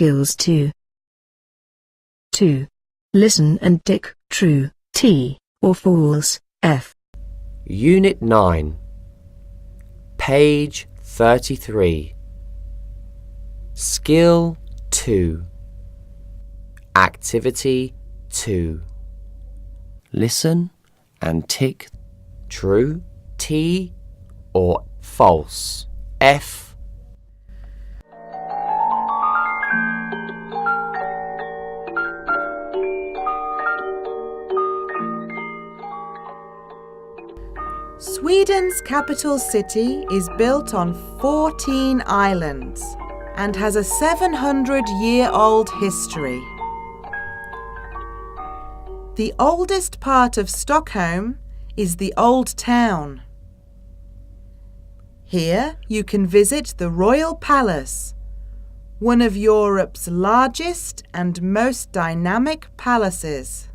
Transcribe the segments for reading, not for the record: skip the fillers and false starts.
Skills 2. 2. Listen and tick true, T, or false, F. Unit 9, page 33. Skill 2. Activity 2. Listen and tick true, T, or false, F. Sweden's capital city is built on 14 islands and has a 700-year-old history. The oldest part of Stockholm is the Old Town. Here you can visit the Royal Palace, one of Europe's largest and most dynamic palaces.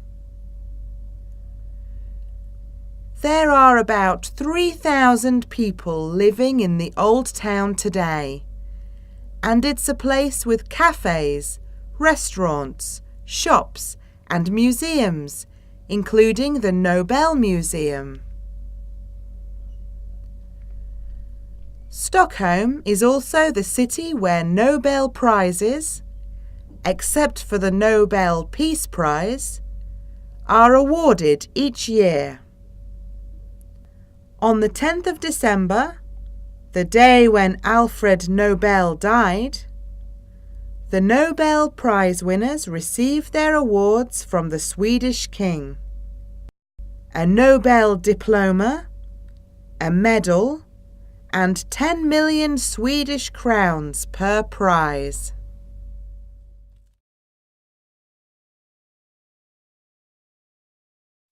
There are about 3,000 people living in the Old Town today, and it's a place with cafes, restaurants, shops and museums, including the Nobel Museum. Stockholm is also the city where Nobel Prizes, except for the Nobel Peace Prize, are awarded each year. On the 10th of December, the day when Alfred Nobel died, the Nobel Prize winners received their awards from the Swedish king. A Nobel diploma, a medal, and 10 million Swedish crowns per prize.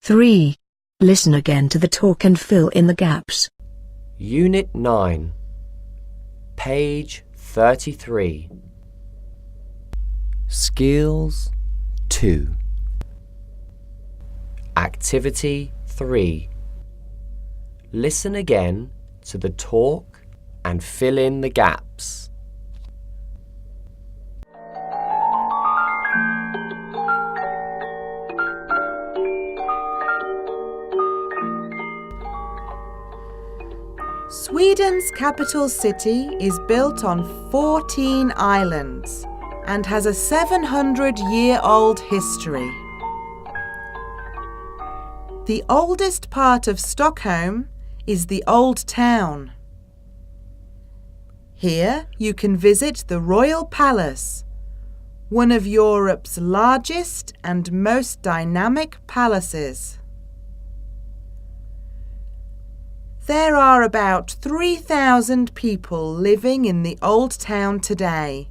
Three. Listen again to the talk and fill in the gaps. Unit 9, page 33. Skills 2. Activity 3. Listen again to the talk and fill in the gaps. Sweden's capital city is built on 14 islands and has a 700-year-old history. The oldest part of Stockholm is the Old Town. Here you can visit the Royal Palace, one of Europe's largest and most dynamic palaces. There are about 3,000 people living in the Old Town today,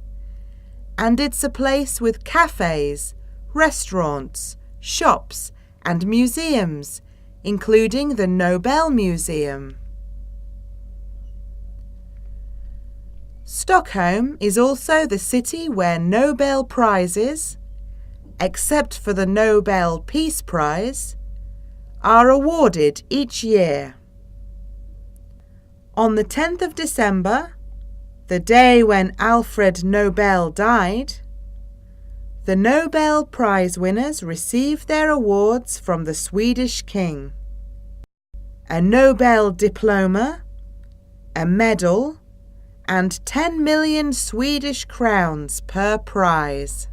and it's a place with cafes, restaurants, shops and museums, including the Nobel Museum. Stockholm is also the city where Nobel Prizes, except for the Nobel Peace Prize, are awarded each year. On the 10th of December, the day when Alfred Nobel died, the Nobel Prize winners received their awards from the Swedish king. A Nobel diploma, a medal, and 10 million Swedish crowns per prize.